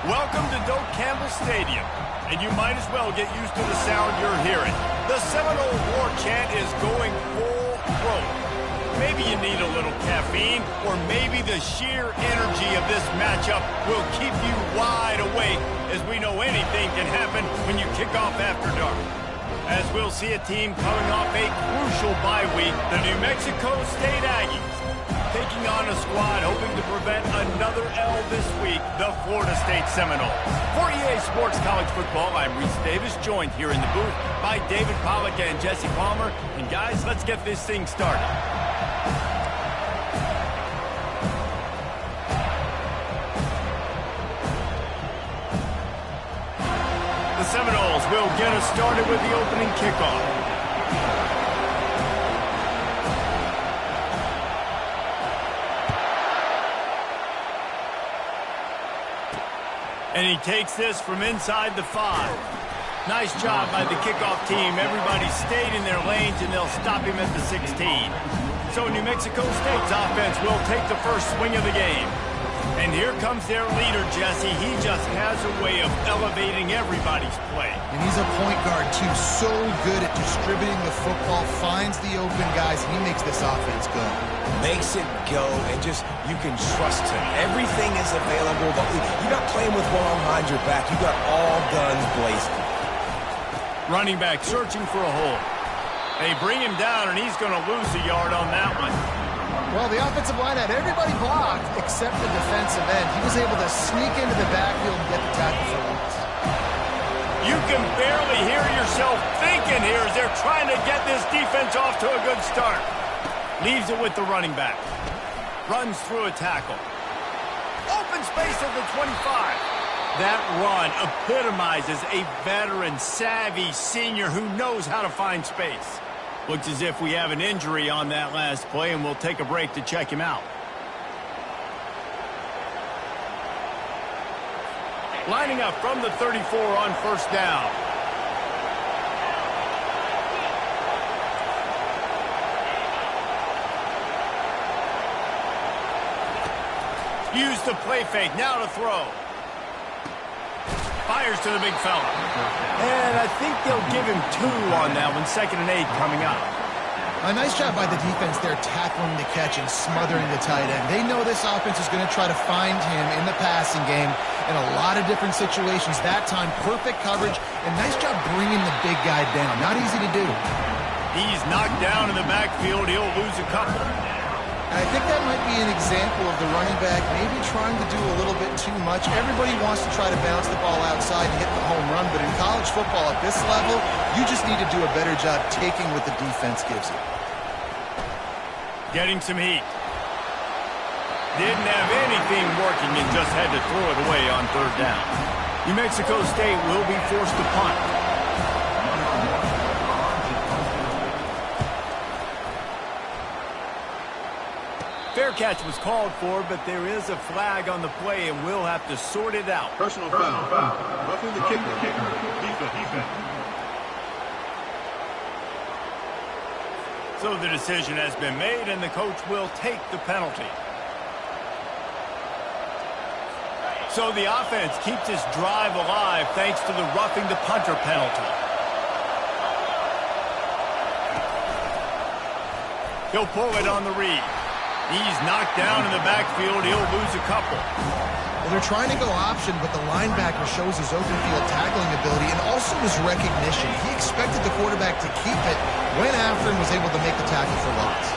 Welcome to Doak Campbell Stadium, and you might as well get used to the sound you're hearing. The Seminole war chant is going full throat. Maybe you need a little caffeine, or maybe the sheer energy of this matchup will keep you wide awake, as we know anything can happen when you kick off after dark. As we'll see a team coming off a crucial bye week, the New Mexico State Aggies, taking on a squad hoping to prevent another L this week, the Florida State Seminoles. For EA Sports College Football, I'm Reese Davis, joined here in the booth by David Pollack and Jesse Palmer. And guys, let's get this thing started. The Seminoles will get us started with the opening kickoff. And he takes this from inside the 5. Nice job by the kickoff team. Everybody stayed in their lanes, and they'll stop him at the 16. So New Mexico State's offense will take the first swing of the game. And here comes their leader, Jesse. He just has a way of elevating everybody's play. And he's a point guard, too. So good at distributing the football, finds the open guys, and he makes this offense go. Makes it go, and just, you can trust him. Everything is available. You're not playing with one arm behind your back. You got all guns blazing. Running back searching for a hole. They bring him down, and he's going to lose a yard on that one. Well, the offensive line had everybody blocked except the defensive end. He was able to sneak into the backfield and get the tackle for loss. You can barely hear yourself thinking here as they're trying to get this defense off to a good start. Leaves it with the running back. Runs through a tackle. Open space at the 25. That run epitomizes a veteran, savvy senior who knows how to find space. Looks as if we have an injury on that last play, and we'll take a break to check him out. Lining up from the 34 on first down. Use the play fake, now to throw. Fires to the big fella. And I think they'll give him 2 on that one. 2nd and 8 coming up. A nice job by the defense there, tackling the catch and smothering the tight end. They know this offense is going to try to find him in the passing game in a lot of different situations. That time, perfect coverage, and nice job bringing the big guy down. Not easy to do. He's knocked down in the backfield. He'll lose a couple. I think that might be an example of the running back maybe trying to do a little bit too much. Everybody wants to try to bounce the ball outside and hit the home run, but in college football at this level, you just need to do a better job taking what the defense gives you. Getting some heat. Didn't have anything working and just had to throw it away on 3rd down. New Mexico State will be forced to punt. Fair catch was called for, but there is a flag on the play, and we'll have to sort it out. Personal foul. Roughing the kicker. Defense. So the decision has been made, and the coach will take the penalty. So the offense keeps this drive alive thanks to the roughing the punter penalty. He'll pull it on the read. He's knocked down in the backfield. He'll lose a couple. Well, they're trying to go option, but the linebacker shows his open field tackling ability and also his recognition. He expected the quarterback to keep it, went after and was able to make the tackle for loss.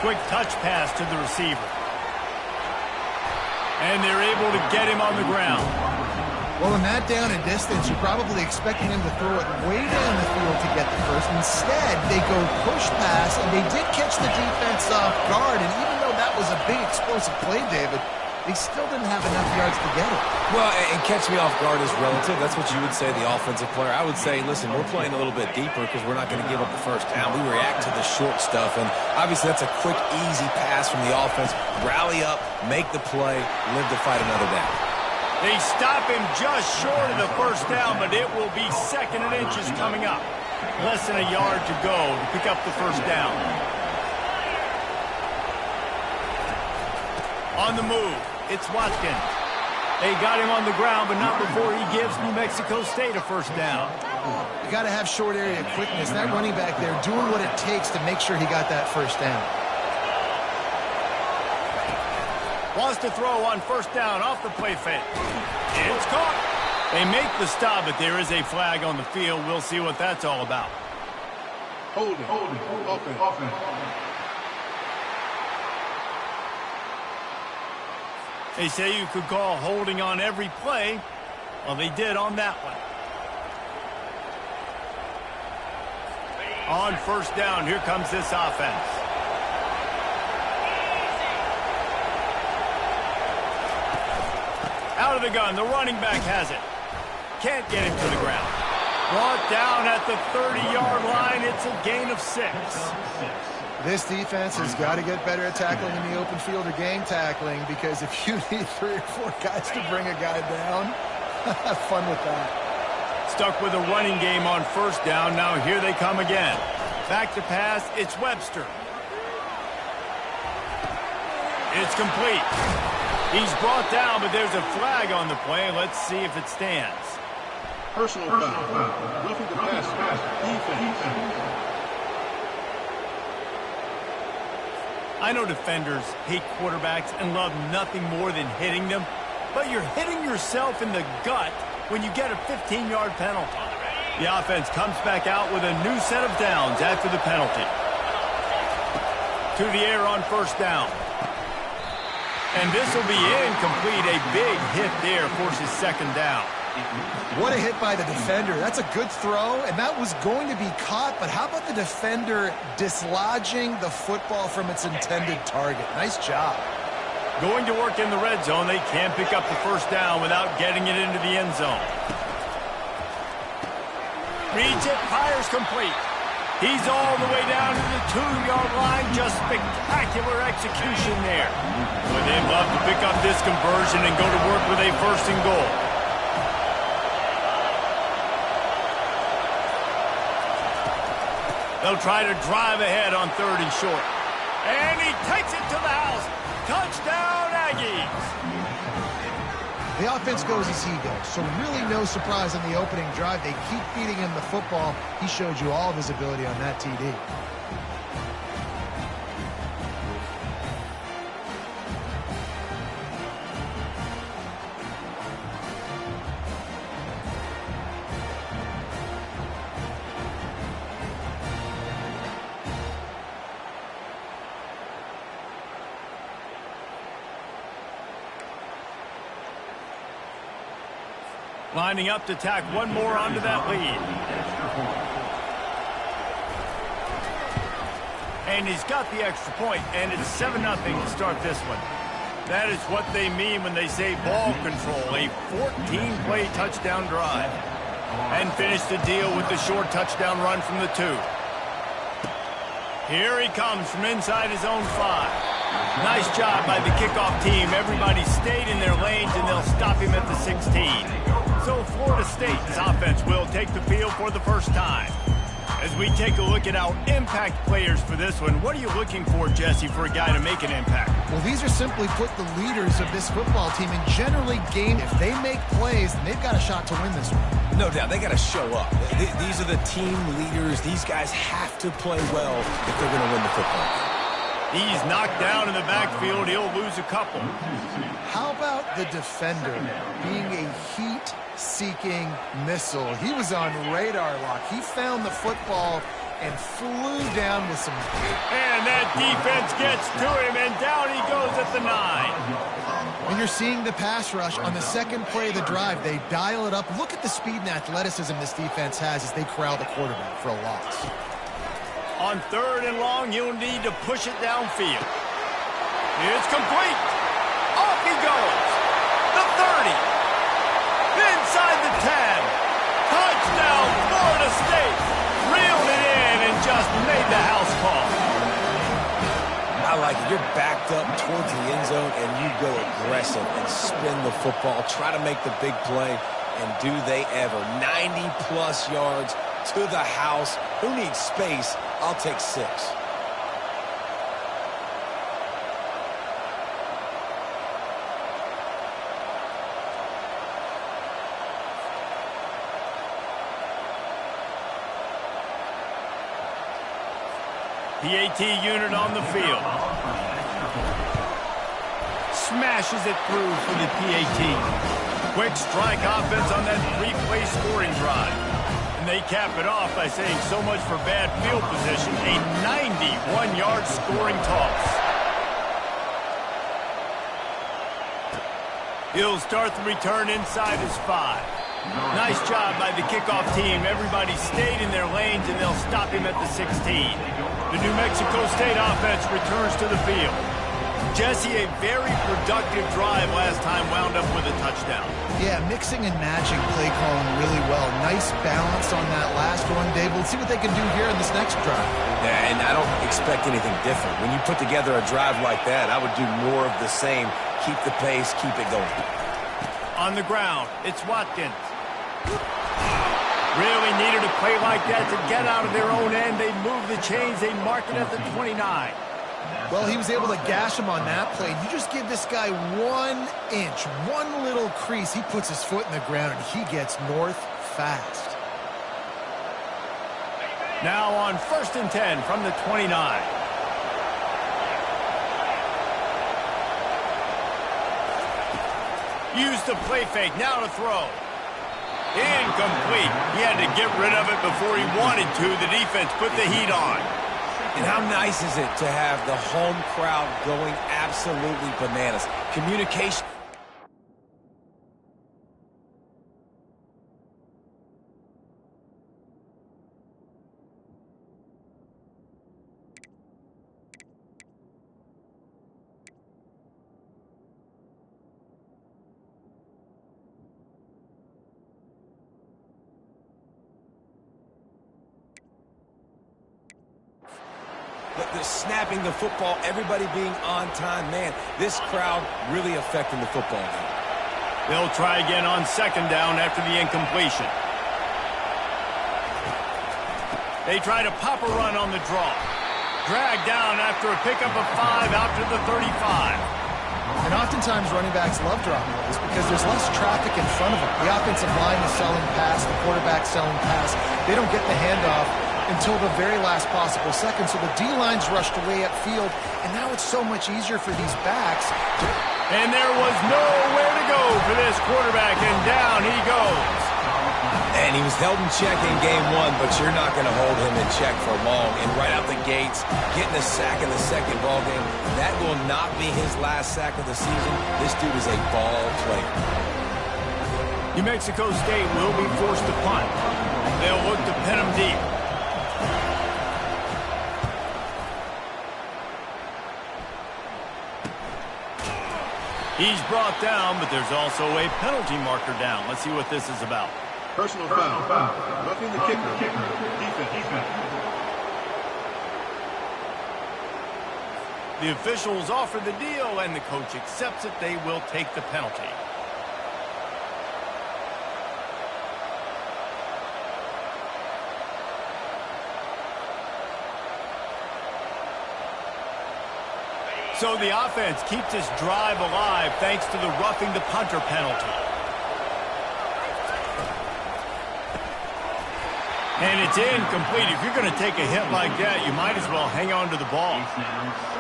Quick touch pass to the receiver. And they're able to get him on the ground. Well, in that down and distance, you're probably expecting him to throw it way down the field to get the first. Instead, they go push pass, and they did catch the defense off guard. And even though that was a big explosive play, David, they still didn't have enough yards to get it. Well, and catch me off guard is relative. That's what you would say, the offensive player. I would say, listen, we're playing a little bit deeper because we're not going to give up the first down. We react to the short stuff, and obviously that's a quick, easy pass from the offense. Rally up, make the play, live to fight another down. They stop him just short of the first down, but it will be 2nd and inches coming up. Less than a yard to go to pick up the first down. On the move, it's Watkins. They got him on the ground, but not before he gives New Mexico State a first down. You got to have short area quickness. That running back there doing what it takes to make sure he got that first down. Wants to throw on first down off the play fake. It's caught. They make the stop, but there is a flag on the field. We'll see what that's all about. Holding. Offense. They say you could call holding on every play. Well, they did on that one. On first down, here comes this offense. Out of the gun, the running back has it. Can't get him to the ground. Brought down at the 30-yard line. It's a gain of 6. This defense has got to get better at tackling in the open field or gang tackling, because if you need 3 or 4 guys to bring a guy down, have fun with that. Stuck with a running game on first down. Now here they come again. Back to pass. It's Webster. It's complete. He's brought down, but there's a flag on the play. Let's see if it stands. Personal foul. Roughing the pass. Defense. I know defenders hate quarterbacks and love nothing more than hitting them, but you're hitting yourself in the gut when you get a 15-yard penalty. The offense comes back out with a new set of downs after the penalty. To the air on first down. And this will be incomplete. A big hit there forces second down. What a hit by the defender. That's a good throw, and that was going to be caught, but how about the defender dislodging the football from its intended target? Nice job. Going to work in the red zone. They can't pick up the first down without getting it into the end zone. Reads it, fires complete. He's all the way down to the 2-yard line. Just spectacular execution there. Boy, they'd love to pick up this conversion and go to work with a first and goal. They'll try to drive ahead on 3rd and short. And he takes it to the house. Touchdown, Aggies. The offense goes as he goes, so really no surprise on the opening drive. They keep feeding him the football. He showed you all of his ability on that TD. Lining up to tack one more onto that lead. And he's got the extra point, and it's 7-0 to start this one. That is what they mean when they say ball control, a 14-play touchdown drive. And finish the deal with the short touchdown run from the 2. Here he comes from inside his own 5. Nice job by the kickoff team. Everybody stayed in their lanes, and they'll stop him at the 16. So Florida State's offense will take the field for the first time. As we take a look at our impact players for this one, what are you looking for, Jesse, for a guy to make an impact? Well, these are simply put the leaders of this football team, and generally game, if they make plays, then they've got a shot to win this one. No doubt, they got to show up. These are the team leaders. These guys have to play well if they're going to win the football game. He's knocked down in the backfield. He'll lose a couple. How about the defender being a heat-seeking missile? He was on radar lock. He found the football and flew down with some... And that defense gets to him, and down he goes at the 9. And you're seeing the pass rush on the second play of the drive. They dial it up. Look at the speed and athleticism this defense has as they corral the quarterback for a loss. On 3rd and long, you'll need to push it downfield. It's complete. Off he goes. The 30. Inside the 10. Touchdown, Florida State. Reeled it in and just made the house call. I like it. You're backed up towards the end zone, and you go aggressive and spin the football. Try to make the big play, and do they ever. 90-plus yards to the house. Who needs space? I'll take 6. PAT unit on the field. Smashes it through for the PAT. Quick strike offense on that 3-play scoring drive. And they cap it off by saying so much for bad field position, a 91-yard scoring toss. He'll start the return inside his 5. Nice job by the kickoff team. Everybody stayed in their lanes, and they'll stop him at the 16. The New Mexico State offense returns to the field. Jesse, a very productive drive last time, wound up with a touchdown. Yeah, mixing and matching play calling really well. Nice balance on that last one, Dave. We'll see what they can do here in this next drive. Yeah, and I don't expect anything different. When you put together a drive like that, I would do more of the same. Keep the pace, keep it going. On the ground, it's Watkins. Really needed a play like that to get out of their own end. They move the chains. They mark it at the 29. Well, he was able to gash him on that play. You just give this guy 1 inch, one little crease. He puts his foot in the ground, and he gets north fast. Now on 1st and 10 from the 29. Use the play fake. Now to throw. Incomplete. He had to get rid of it before he wanted to. The defense put the heat on. And how nice is it to have the home crowd going absolutely bananas? Communication. The snapping the football, everybody being on time. Man, this crowd really affecting the football game. They'll try again on 2nd down after the incompletion. They try to pop a run on the draw. Drag down after a pickup of 5 out to the 35. And oftentimes running backs love dropping this because there's less traffic in front of them. The offensive line is selling pass, the quarterback's selling pass. They don't get the handoff until the very last possible second. So the D-line's rushed away upfield, and now it's so much easier for these backs to... And there was nowhere to go for this quarterback, and down he goes. And he was held in check in game 1, but you're not going to hold him in check for long. And right out the gates, getting a sack in the second ball game, that will not be his last sack of the season. This dude is a ball player. New Mexico State will be forced to punt. They'll look to pin him deep. He's brought down, but there's also a penalty marker down. Let's see what this is about. Personal foul. Roughing the kicker. Defense. The officials offer the deal, and the coach accepts it. They will take the penalty. So the offense keeps this drive alive thanks to the roughing the punter penalty. And it's incomplete. If you're going to take a hit like that, you might as well hang on to the ball.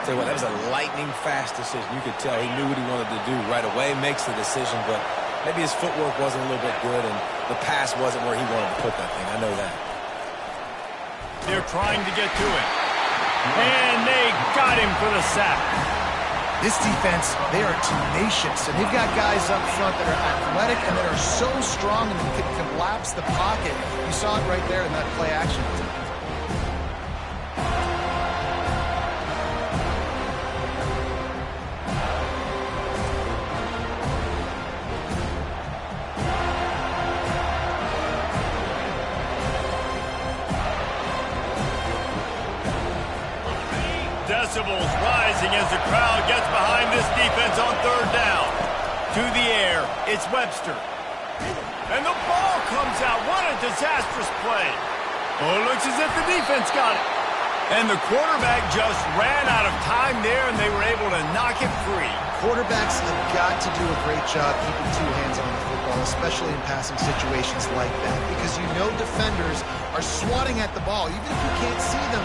Tell you what, that was a lightning-fast decision. You could tell he knew what he wanted to do right away, makes the decision, but maybe his footwork wasn't a little bit good, and the pass wasn't where he wanted to put that thing. I know that. They're trying to get to it. And they got him for the sack. This defense, they are tenacious, and they've got guys up front that are athletic and that are so strong and can collapse the pocket. You saw it right there in that play action. Decibels rising as the crowd gets behind this defense on 3rd down. To the air, it's Webster. And the ball comes out. What a disastrous play. Oh, it looks as if the defense got it. And the quarterback just ran out of time there, and they were able to knock it free. Quarterbacks have got to do a great job keeping 2 hands on the football. football, especially in passing situations like that, because you know defenders are swatting at the ball. Even if you can't see them,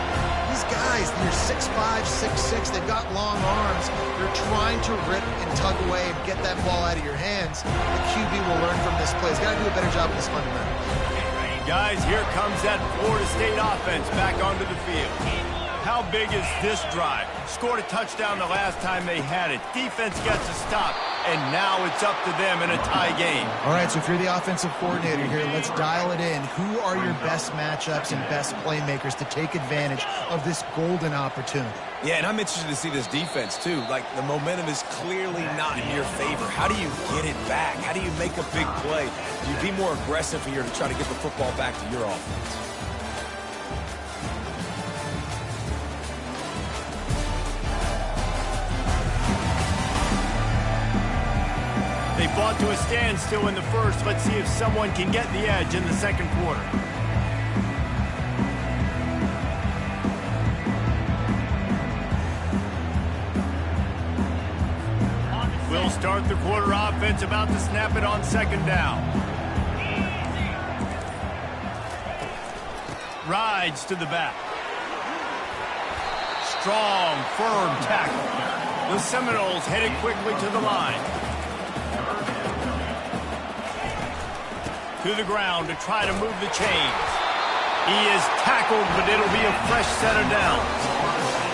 these guys, they're 6'5", 6'6", they've got long arms. They're trying to rip and tug away and get that ball out of your hands. The QB will learn from this play. He's got to do a better job with his fundamentals. Guys, here comes that Florida State offense back onto the field. How big is this drive? Scored a touchdown the last time they had it. Defense gets a stop, and now it's up to them in a tie game. All right, so if you're the offensive coordinator here, let's dial it in. Who are your best matchups and best playmakers to take advantage of this golden opportunity? Yeah, and I'm interested to see this defense, too. Like, the momentum is clearly not in your favor. How do you get it back? How do you make a big play? Do you be more aggressive here to try to get the football back to your offense? They fought to a standstill in the first. Let's see if someone can get the edge in the second quarter. We'll start the quarter offense, about to snap it on second down. Rides to the back. Strong, firm tackle. The Seminoles headed quickly to the line. To the ground to try to move the chains. He is tackled, but it'll be a fresh set of downs.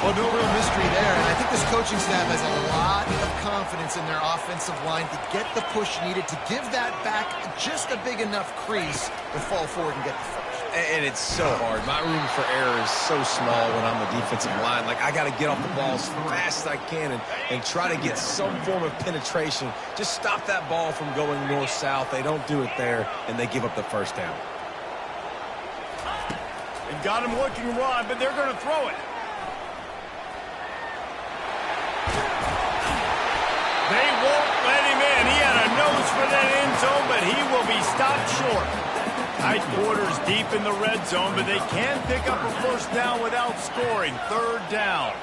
Well, no real mystery there, and I think this coaching staff has a lot of confidence in their offensive line to get the push needed to give that back just a big enough crease to fall forward and get the first. And it's so hard. My room for error is so small when I'm the defensive line. Like, I got to get off the ball as fast as I can and try to get some form of penetration. Just stop that ball from going north-south. They don't do it there, and they give up the first down. They've got him looking run, but they're going to throw it. They won't let him in. He had a nose for that end zone, but he will be stopped short. Tight quarters deep in the red zone, but they can pick up a first down without scoring. Third down.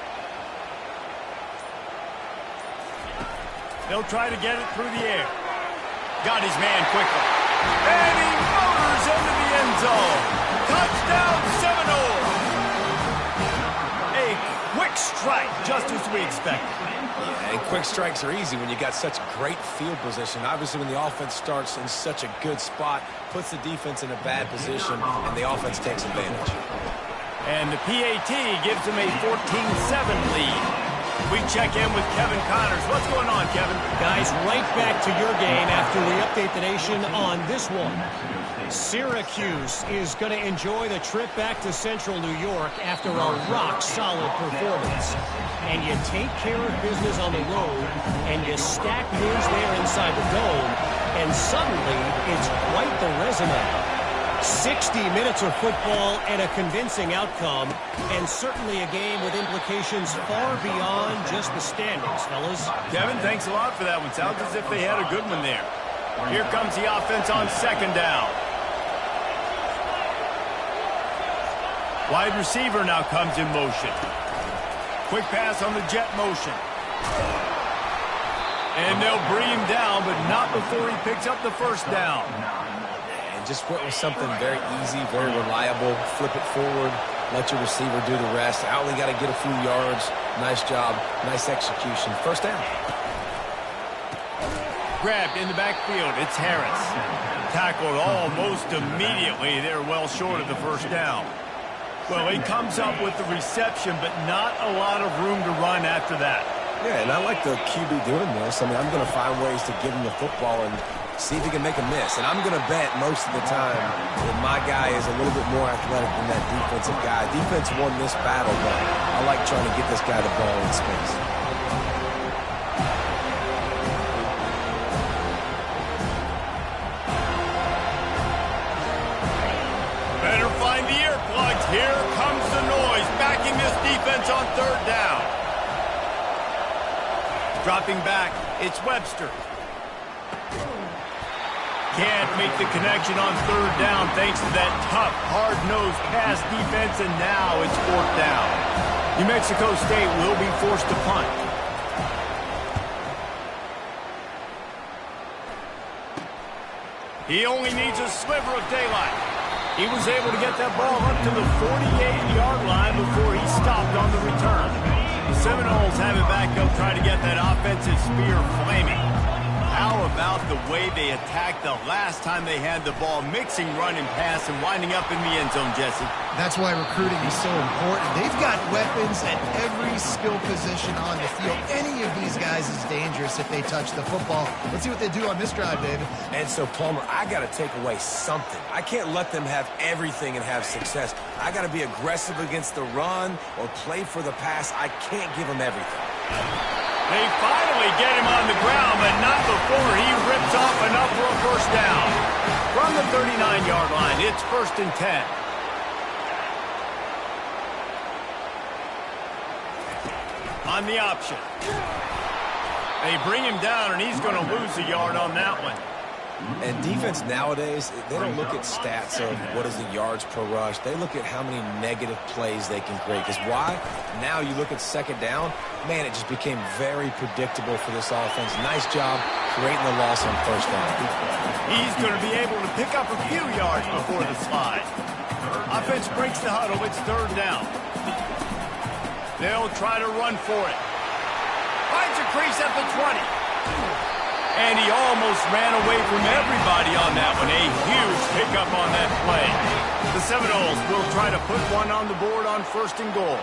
They'll try to get it through the air. Got his man quickly. And he motors into the end zone. Touchdown Seminoles. A quick strike, just as we expected. And quick strikes are easy when you got such great field position. Obviously, when the offense starts in such a good spot, puts the defense in a bad position, and the offense takes advantage. And the PAT gives them a 14-7 lead. We check in with Kevin Connors. What's going on, Kevin? Guys, right back to your game after we update the nation on this one. Syracuse is going to enjoy the trip back to Central New York after a rock-solid performance. And you take care of business on the road, and you stack wins there inside the dome, and suddenly it's quite the resume. 60 minutes of football and a convincing outcome, and certainly a game with implications far beyond just the standings, fellas. Kevin, thanks a lot for that one. Sounds as if they had a good one there. Here comes the offense on second down. Wide receiver now comes in motion. Quick pass on the jet motion. And they'll bring him down, but not before he picks up the first down. And just went with something very easy, very reliable. Flip it forward, let your receiver do the rest. I only got to get a few yards. Nice job, nice execution. First down. Grabbed in the backfield, it's Harris. Tackled almost immediately. They're well short of the first down. Well, he comes up with the reception, but not a lot of room to run after that. Yeah, and I like the QB doing this. I mean, I'm going to find ways to give him the football and see if he can make a miss. And I'm going to bet most of the time that my guy is a little bit more athletic than that defensive guy. Defense won this battle, but I like trying to get this guy the ball in space. Better find the earplugs. Here comes the noise, backing this defense on third down. Dropping back, it's Webster. Can't make the connection on third down thanks to that tough, hard-nosed pass defense, and now it's fourth down. New Mexico State will be forced to punt. He only needs a sliver of daylight. He was able to get that ball up to the 48-yard line before he stopped on the return. The Seminoles have it back. They'll try to get that offensive spear flaming. How about the way they attacked the last time they had the ball, mixing run and pass and winding up in the end zone, Jesse? That's why recruiting is so important. They've got weapons at every skill position on the field. Any of these guys is dangerous if they touch the football. Let's see what they do on this drive, David. And so, Palmer, I got to take away something. I can't let them have everything and have success. I got to be aggressive against the run or play for the pass. I can't give them everything. They finally get him on the ground, but not before he rips off enough for a first down. From the 39-yard line, it's 1st and 10. On the option. They bring him down, and he's going to lose a yard on that one. And defense nowadays, they don't look at stats of what is the yards per rush. They look at how many negative plays they can create. Because why? Now you look at second down, man, it just became very predictable for this offense. Nice job creating the loss on first down. He's going to be able to pick up a few yards before the slide. Offense breaks the huddle. It's 3rd down. They'll try to run for it. Finds a crease at the 20. And he almost ran away from everybody on that one. A huge pickup on that play. The Seminoles will try to put one on the board on 1st and goal.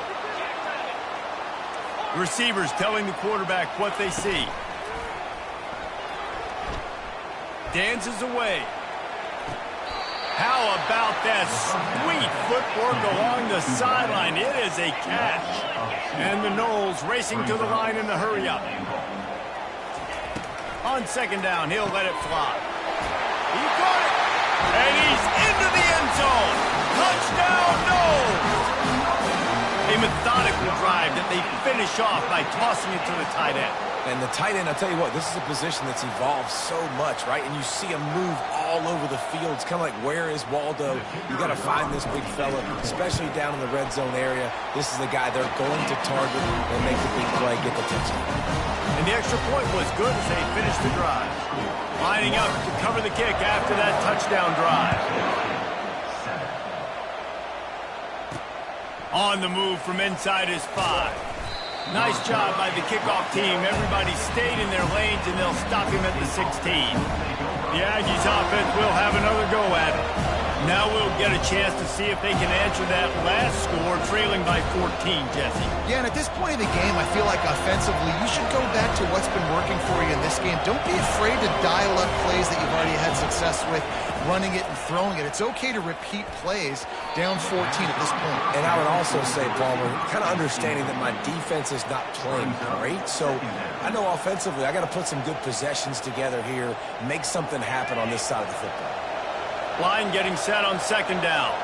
Receivers telling the quarterback what they see. Dances away. How about that sweet footwork along the sideline? It is a catch. And the Noles racing to the line in the hurry-up. On 2nd down, he'll let it fly. He got it! And he's into the end zone! Touchdown, Noles! A methodical drive that they finish off by tossing it to the tight end. And the tight end, I'll tell you what, this is a position that's evolved so much, right? And you see him move all over the field. It's kind of like, where is Waldo? You got to find this big fella, especially down in the red zone area. This is the guy they're going to target and make the big play, get the touchdown. And the extra point was good as they finished the drive. Lining up to cover the kick after that touchdown drive. On the move from inside his 5. Nice job by the kickoff team. Everybody stayed in their lanes, and they'll stop him at the 16. The Aggies offense will have another go at it. Now we'll get a chance to see if they can answer that last score, trailing by 14, Jesse. Yeah, and at this point in the game, I feel like offensively, you should go back to what's been working for you in this game. Don't be afraid to dial up plays that you've already had success with, running it and throwing it. It's okay to repeat plays down 14 at this point. And I would also say, Palmer, kind of understanding that my defense is not playing great, so I know offensively I got to put some good possessions together here, make something happen on this side of the football. Line getting set on 2nd down.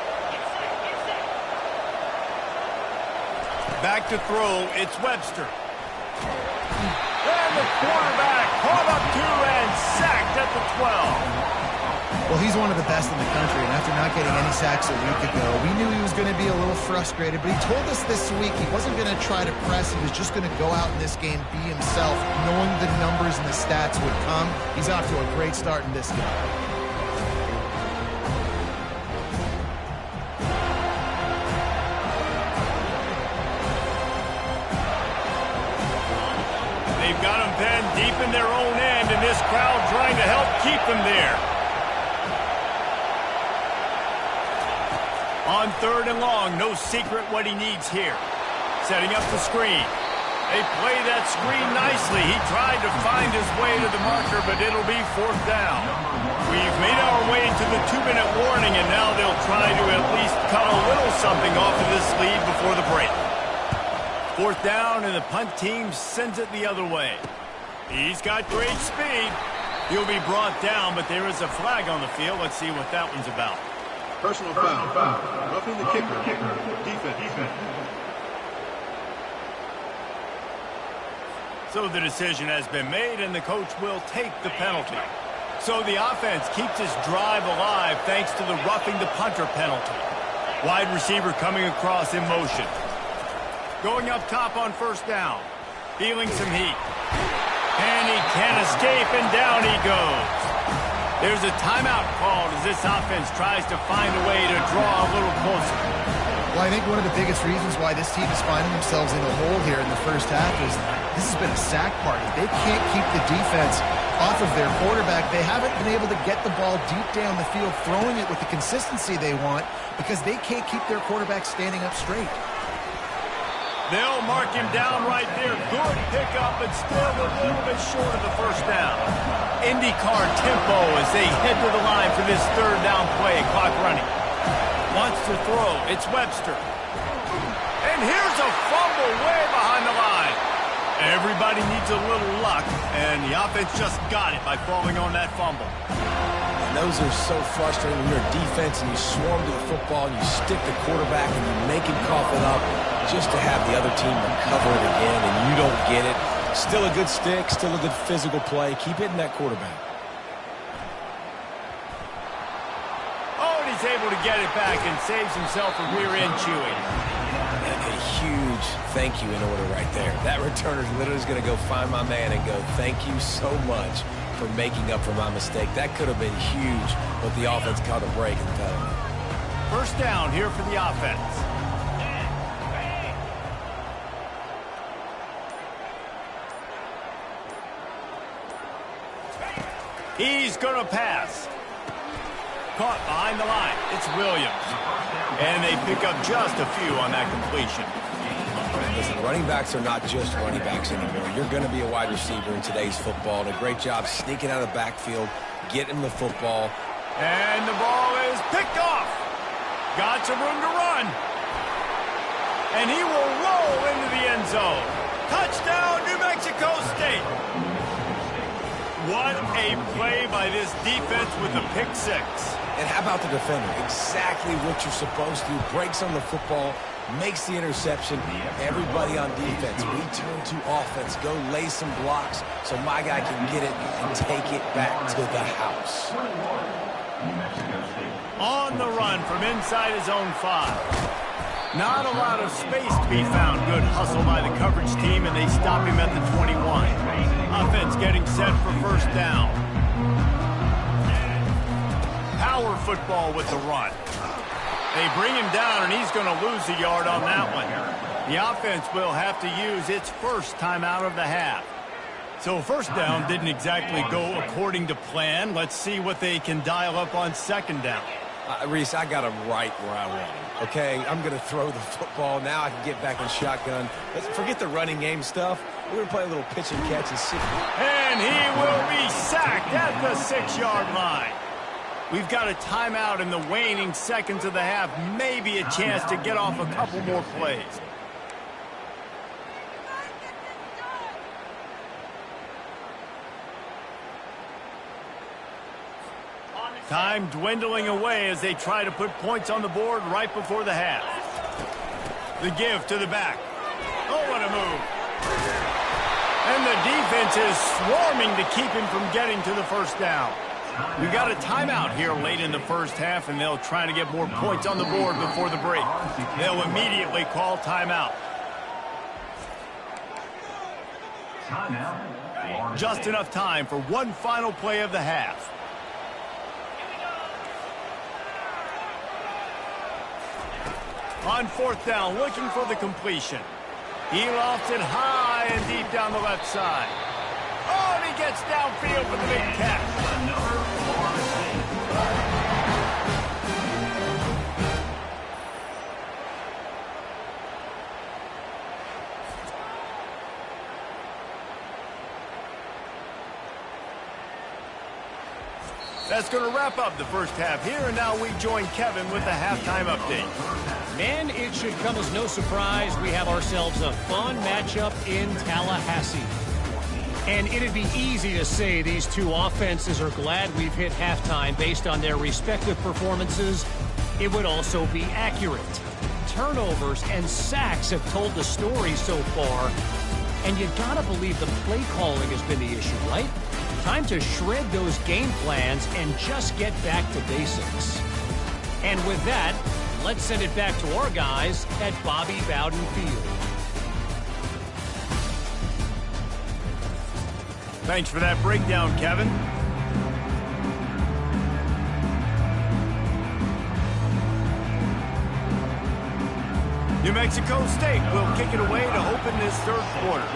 Back to throw, it's Webster. And the quarterback caught up to and sacked at the 12. Well, he's one of the best in the country, and after not getting any sacks a week ago, we knew he was going to be a little frustrated, but he told us this week he wasn't going to try to press. He was just going to go out in this game, be himself, knowing the numbers and the stats would come. He's off to a great start in this game. They've got them penned deep in their own end, and this crowd trying to help keep them there. On 3rd and long, no secret what he needs here. Setting up the screen. They play that screen nicely. He tried to find his way to the marker, but it'll be 4th down. We've made our way to the 2-minute warning, and now they'll try to at least cut a little something off of this lead before the break. 4th down, and the punt team sends it the other way. He's got great speed. He'll be brought down, but there is a flag on the field. Let's see what that one's about. Personal foul. Roughing the kicker. Defense. So the decision has been made, and the coach will take the penalty. So the offense keeps its drive alive thanks to the roughing the punter penalty. Wide receiver coming across in motion. Going up top on 1st down. Feeling some heat. And he can't escape, and down he goes. There's a timeout called as this offense tries to find a way to draw a little closer. Well, I think one of the biggest reasons why this team is finding themselves in a hole here in the first half is this has been a sack party. They can't keep the defense off of their quarterback. They haven't been able to get the ball deep down the field, throwing it with the consistency they want because they can't keep their quarterback standing up straight. They'll mark him down right there. Good pickup, but still a little bit short of the first down. IndyCar tempo as they head to the line for this third down play. Clock running. Wants to throw. It's Webster. And here's a fumble way behind the line. Everybody needs a little luck, and the offense just got it by falling on that fumble. And those are so frustrating when you're a defense and you swarm to the football and you stick the quarterback and you make him cough it up just to have the other team recover it again and you don't get it. Still a good stick, still a good physical play. Keep hitting that quarterback. Oh, and he's able to get it back and saves himself a rear end chewing. And a huge thank you in order right there. That returner literally is going to go find my man and go, thank you so much for making up for my mistake. That could have been huge, but the offense caught a break and penalty. First down here for the offense. He's going to pass. Caught behind the line. It's Williams. And they pick up just a few on that completion. Listen, running backs are not just running backs anymore. You're going to be a wide receiver in today's football. And a great job sneaking out of the backfield, getting the football. And the ball is picked off. Got some room to run. And he will roll into the end zone. Touchdown, New Mexico State. What a play by this defense with the pick six. And how about the defender? Exactly what you're supposed to do. Breaks on the football, makes the interception. Everybody on defense, return to offense. Go lay some blocks so my guy can get it and take it back to the house. On the run from inside his own 5. Not a lot of space to be found. Good hustle by the coverage team, and they stop him at the 21. Offense getting set for first down. Power football with the run. They bring him down, and he's going to lose a yard on that one. The offense will have to use its first timeout of the half. So first down didn't exactly go according to plan. Let's see what they can dial up on second down. Reese, I got him right where I want him. Okay, I'm going to throw the football. Now I can get back in shotgun. Let's forget the running game stuff. We're going to play a little pitch and catch and see. And he will be sacked at the 6-yard line. We've got a timeout in the waning seconds of the half. Maybe a chance to get off a couple more plays. Time dwindling away as they try to put points on the board right before the half. The give to the back. Oh, what a move. And the defense is swarming to keep him from getting to the first down. We got a timeout here late in the first half, and they'll try to get more points on the board before the break. They'll immediately call timeout. Just enough time for one final play of the half. On fourth down, looking for the completion. He lofts it high and deep down the left side. Oh, and he gets downfield for the big catch. That's going to wrap up the first half here, and now we join Kevin with the halftime update. Man, it should come as no surprise we have ourselves a fun matchup in Tallahassee. And it'd be easy to say these two offenses are glad we've hit halftime based on their respective performances. It would also be accurate. Turnovers and sacks have told the story so far. And you gotta believe the play calling has been the issue, right? Time to shred those game plans and just get back to basics. And with that, let's send it back to our guys at Bobby Bowden Field. Thanks for that breakdown, Kevin. New Mexico State will kick it away to open this third quarter.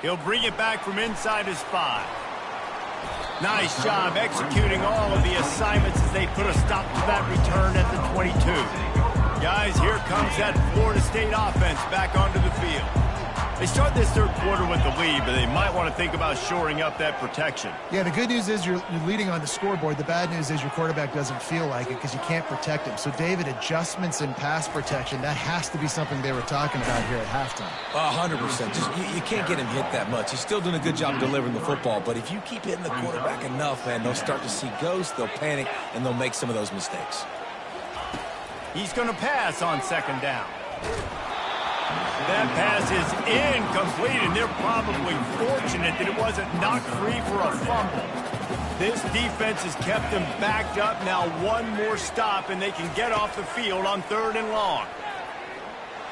He'll bring it back from inside his 5. Nice job executing all of the assignments as they put a stop to that return at the 22. Guys, here comes that Florida State offense back onto the field. They start this third quarter with the lead, but they might want to think about shoring up that protection. Yeah, the good news is you're leading on the scoreboard. The bad news is your quarterback doesn't feel like it because you can't protect him. So, David, adjustments in pass protection, that has to be something they were talking about here at halftime. 100%. Just you can't get him hit that much. He's still doing a good job delivering the football, but if you keep hitting the quarterback enough, man, they'll start to see ghosts, they'll panic, and they'll make some of those mistakes. He's going to pass on second down. That pass is incomplete, and they're probably fortunate that it wasn't knocked free for a fumble. This defense has kept them backed up. Now one more stop, and they can get off the field on 3rd and long.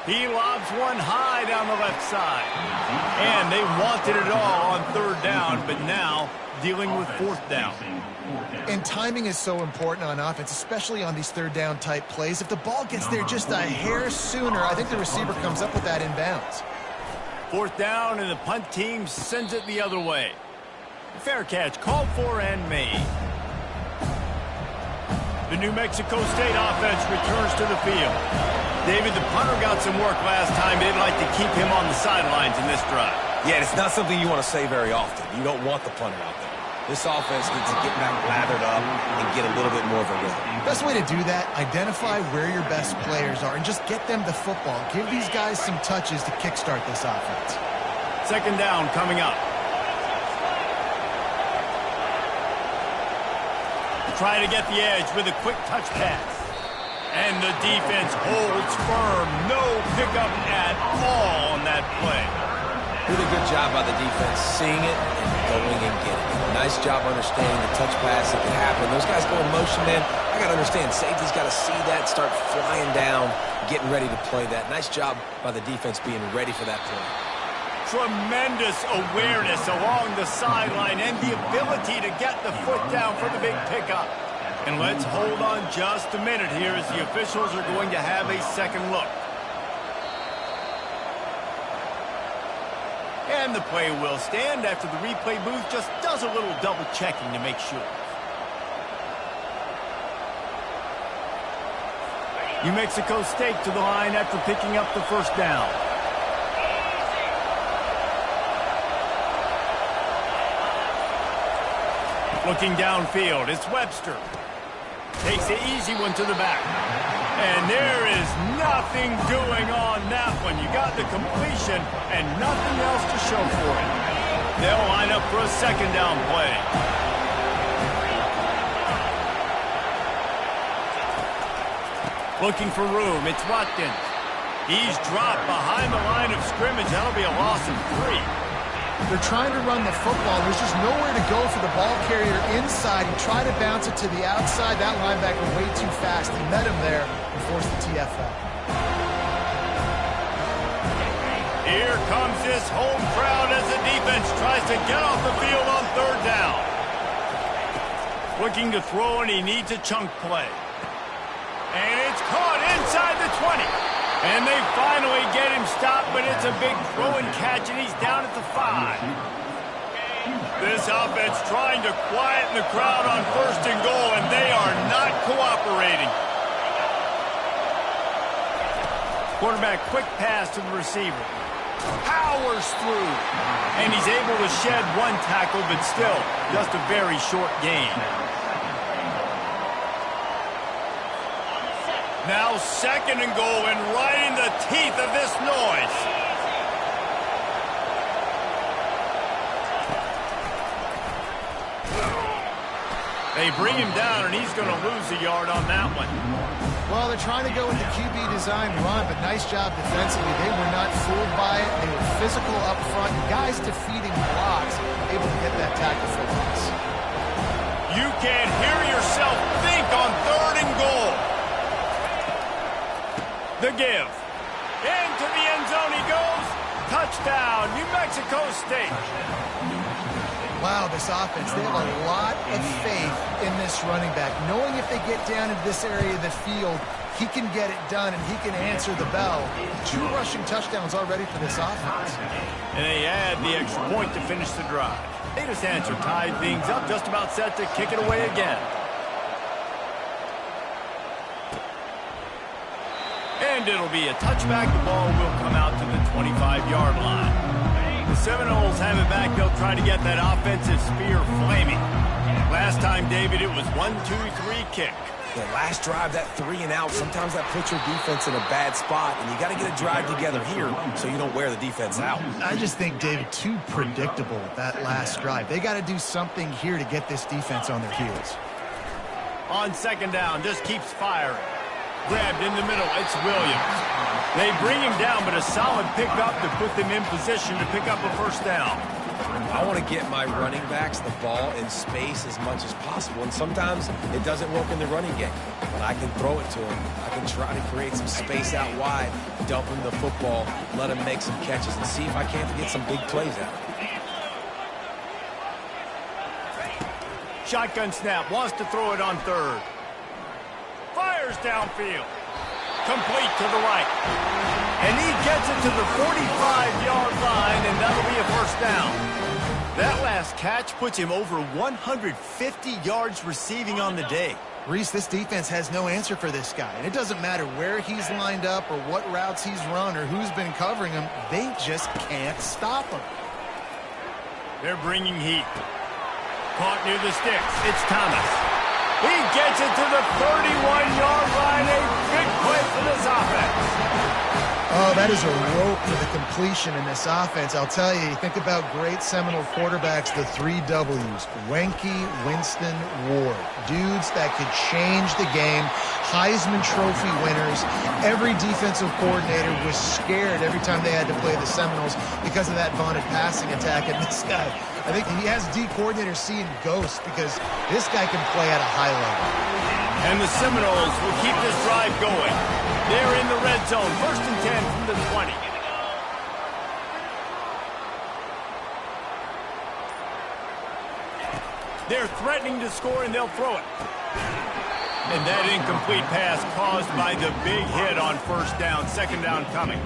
He lobs one high down the left side. And they wanted it all on 3rd down, but now dealing with 4th down. And timing is so important on offense, especially on these 3rd down type plays. If the ball gets there just a hair sooner, I think the receiver comes up with that inbounds. 4th down, and the punt team sends it the other way. Fair catch called for and made. The New Mexico State offense returns to the field. David, the punter got some work last time. They'd like to keep him on the sidelines in this drive. Yeah, it's not something you want to say very often. You don't want the punter out there. This offense needs to get back lathered up and get a little bit more of a rhythm. Best way to do that, identify where your best players are and just get them the football. Give these guys some touches to kickstart this offense. 2nd down coming up. Try to get the edge with a quick touch pass. And the defense holds firm. No pickup at all on that play. Really good job by the defense seeing it and going and getting it. Nice job understanding the touch pass that can happen. Those guys go in motion, man. I got to understand, safety's got to see that, start flying down, getting ready to play that. Nice job by the defense being ready for that play. Tremendous awareness along the sideline and the ability to get the foot down for the big pickup. And let's hold on just a minute here as the officials are going to have a second look. And the play will stand after the replay booth just does a little double checking to make sure. New Mexico State to the line after picking up the 1st down. Looking downfield, it's Webster. Takes the easy one to the back. And there is nothing doing on that one. You got the completion and nothing else to show for it. They'll line up for a 2nd down play. Looking for room, it's Watkins. He's dropped behind the line of scrimmage. That'll be a loss of 3. They're trying to run the football. There's just nowhere to go for the ball carrier inside. He tried to bounce it to the outside. That linebacker way too fast. He met him there and forced the TFL. Here comes this home crowd as the defense tries to get off the field on 3rd down. Looking to throw, and he needs a chunk play. And it's caught inside the 20. And they finally get him stopped, but it's a big throw and catch, and he's down at the 5. This offense trying to quieten the crowd on 1st and goal, and they are not cooperating. Quarterback, quick pass to the receiver. Powers through. And he's able to shed one tackle, but still just a very short gain. Now 2nd and goal, and right in the teeth of this noise. They bring him down, and he's going to lose a yard on that one. Well, they're trying to go with the QB design run, but nice job defensively. They were not fooled by it. They were physical up front. Guys defeating blocks, able to get that tackle for loss. You can hear yourself think on 3rd and goal. The give. Into the end zone he goes. Touchdown, New Mexico State. Wow, this offense, they have a lot of faith in this running back, knowing if they get down into this area of the field, he can get it done and he can answer the bell. 2 rushing touchdowns already for this offense. And they add the extra point to finish the drive. They just answer, tied things up, just about set to kick it away again. And it'll be a touchback. The ball will come out to the 25-yard line. The Seminoles have it back. They'll try to get that offensive spear flaming. Last time, David, it was 1-2-3 kick. The last drive, that 3 and out, sometimes that puts your defense in a bad spot, and you got to get a drive together here so you don't wear the defense out. I just think, David, too predictable, that last drive. They got to do something here to get this defense on their heels. On second down, just keeps firing. Grabbed in the middle, it's Williams. They bring him down, but a solid pickup to put them in position to pick up a first down. I want to get my running backs the ball in space as much as possible, and sometimes it doesn't work in the running game. But I can throw it to him. I can try to create some space out wide, dump him the football, let him make some catches, and see if I can't get some big plays out. Shotgun snap, wants to throw it on third. Fires downfield. Complete to the right. And he gets it to the 45-yard line, and that'll be a first down. That last catch puts him over 150 yards receiving on the day. Reese, this defense has no answer for this guy. And it doesn't matter where he's lined up or what routes he's run or who's been covering him. They just can't stop him. They're bringing heat. Caught near the sticks. It's Thomas. He gets it to the 31-yard line. A big play for this offense. Oh, that is a rope to the completion in this offense. I'll tell you, think about great Seminole quarterbacks, the 3 W's. Wenke, Winston, Ward. Dudes that could change the game. Heisman Trophy winners. Every defensive coordinator was scared every time they had to play the Seminoles because of that vaunted passing attack. And this guy, I think he has D coordinators seeing ghosts because this guy can play at a high level. And the Seminoles will keep this drive going. They're in the red zone. 1st and 10 from the 20. They're threatening to score, and they'll throw it. And that incomplete pass caused by the big hit on first down. Second down coming.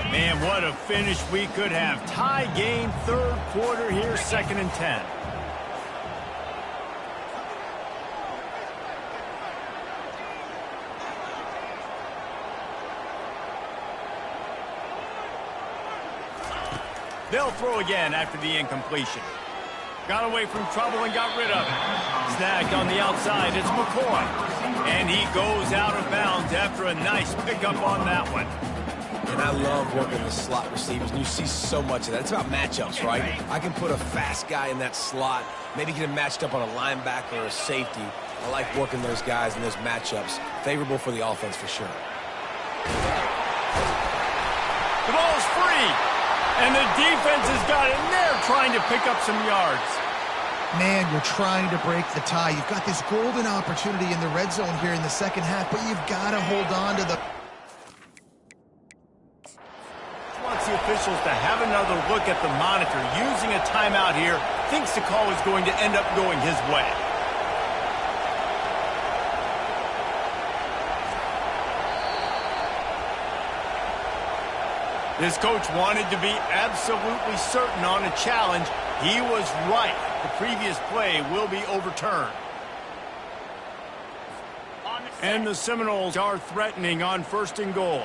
Man, what a finish we could have. Tie game, 3rd quarter here, 2nd and 10. They'll throw again after the incompletion. Got away from trouble and got rid of it. Snagged on the outside, it's McCoy. And he goes out of bounds after a nice pickup on that one. And I love working the slot receivers, and you see so much of that. It's about matchups, right? I can put a fast guy in that slot, maybe get him matched up on a linebacker or a safety. I like working those guys in those matchups. Favorable for the offense for sure. The ball's free. And the defense has got it, and they're trying to pick up some yards. Man, you're trying to break the tie. You've got this golden opportunity in the red zone here in the second half, but you've got to hold on to the... Wants the officials to have another look at the monitor. Using a timeout here, thinks the call is going to end up going his way. This coach wanted to be absolutely certain on a challenge. He was right. The previous play will be overturned. And the Seminoles are threatening on 1st and goal.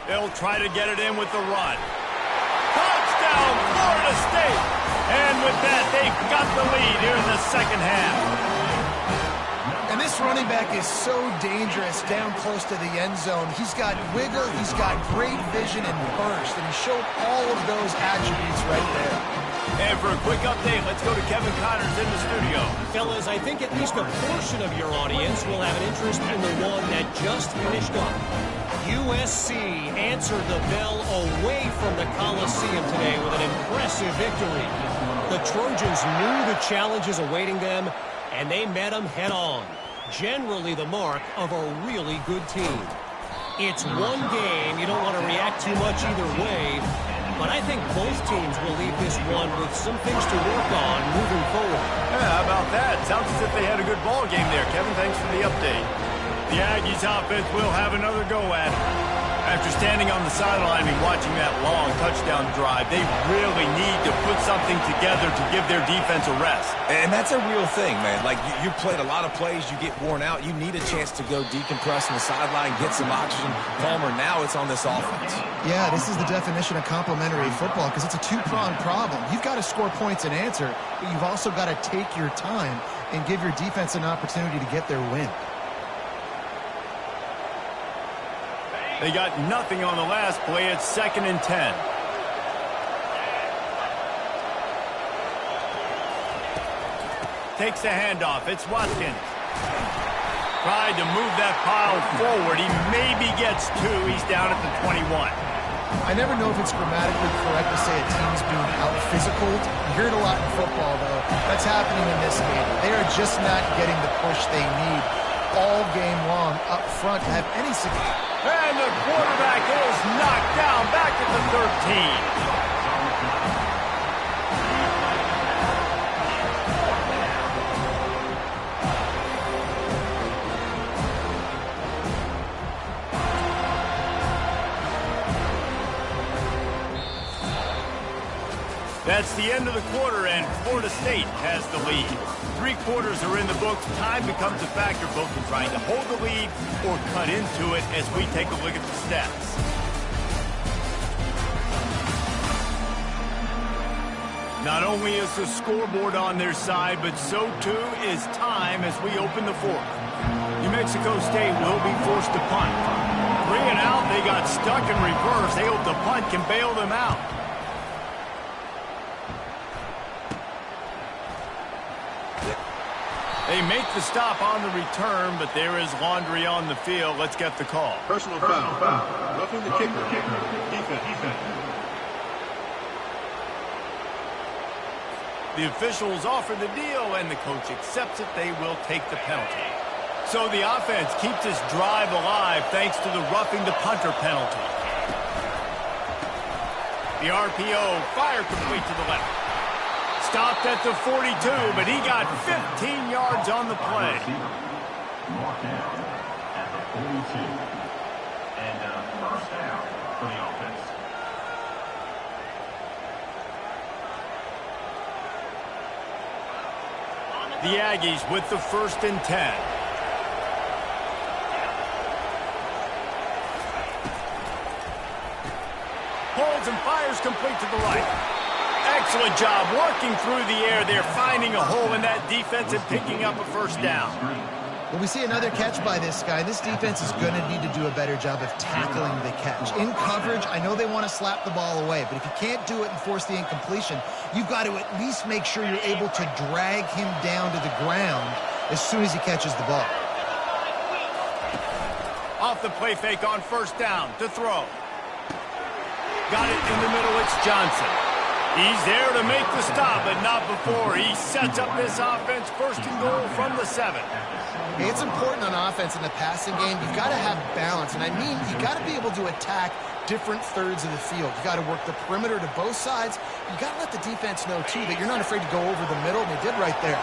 They'll try to get it in with the run. Touchdown, Florida State! And with that, they've got the lead here in the second half. And this running back is so dangerous down close to the end zone. He's got wiggle, he's got great vision and burst, and he showed all of those attributes right there. And for a quick update, let's go to Kevin Connors in the studio. Fellas, I think at least a portion of your audience will have an interest in the one that just finished up. USC answered the bell away from the Coliseum today with an impressive victory. The Trojans knew the challenges awaiting them, and they met them head-on. Generally the mark of a really good team. It's one game. You don't want to react too much either way. But I think both teams will leave this one with some things to work on moving forward. Yeah, how about that? Sounds as if they had a good ball game there. Kevin, thanks for the update. The Aggies offense will have another go at it. After standing on the sideline and watching that long touchdown drive, they really need to put something together to give their defense a rest. And that's a real thing, man. Like, you played a lot of plays, you get worn out. You need a chance to go decompress on the sideline, get some oxygen. Palmer, now it's on this offense. Yeah, this is the definition of complementary football because it's a two-pronged problem. You've got to score points and answer, but you've also got to take your time and give your defense an opportunity to get their win. They got nothing on the last play. It's 2nd and 10. Takes the handoff. It's Watkins. Tried to move that pile forward. He maybe gets 2. He's down at the 21. I never know if it's grammatically correct to say a team's being out-physicaled. You hear it a lot in football, though. That's happening in this game. They are just not getting the push they need all game long up front to have any success. And the quarterback is knocked down back at the 13. That's the end of the quarter, and Florida State has the lead. 3 quarters are in the books. Time becomes a factor, both in trying to hold the lead or cut into it as we take a look at the stats. Not only is the scoreboard on their side, but so too is time as we open the 4th. New Mexico State will be forced to punt. 3 and out, they got stuck in reverse. They hope the punt can bail them out. They make the stop on the return, but there is laundry on the field. Let's get the call. Personal foul. Roughing the kicker. Defense. The officials offer the deal, and the coach accepts it. They will take the penalty. So the offense keeps this drive alive thanks to the roughing the punter penalty. The RPO, fire complete to the left. Stopped at the 42, but he got 15 yards on the play. Marked down at the 42. And first down for the offense. The Aggies with the 1st and 10. Holds and fires complete to the right. Excellent job working through the air there, finding a hole in that defense and picking up a first down. Well, we see another catch by this guy. This defense is going to need to do a better job of tackling the catch. In coverage, I know they want to slap the ball away, but if you can't do it and force the incompletion, you've got to at least make sure you're able to drag him down to the ground as soon as he catches the ball. Off the play fake on first down to throw. Got it in the middle. It's Johnson. He's there to make the stop, but not before. He sets up this offense 1st and goal from the 7. Hey, it's important on offense in the passing game. You've got to have balance, and I mean you've got to be able to attack different thirds of the field. You've got to work the perimeter to both sides. You've got to let the defense know, too, that you're not afraid to go over the middle, and they did right there.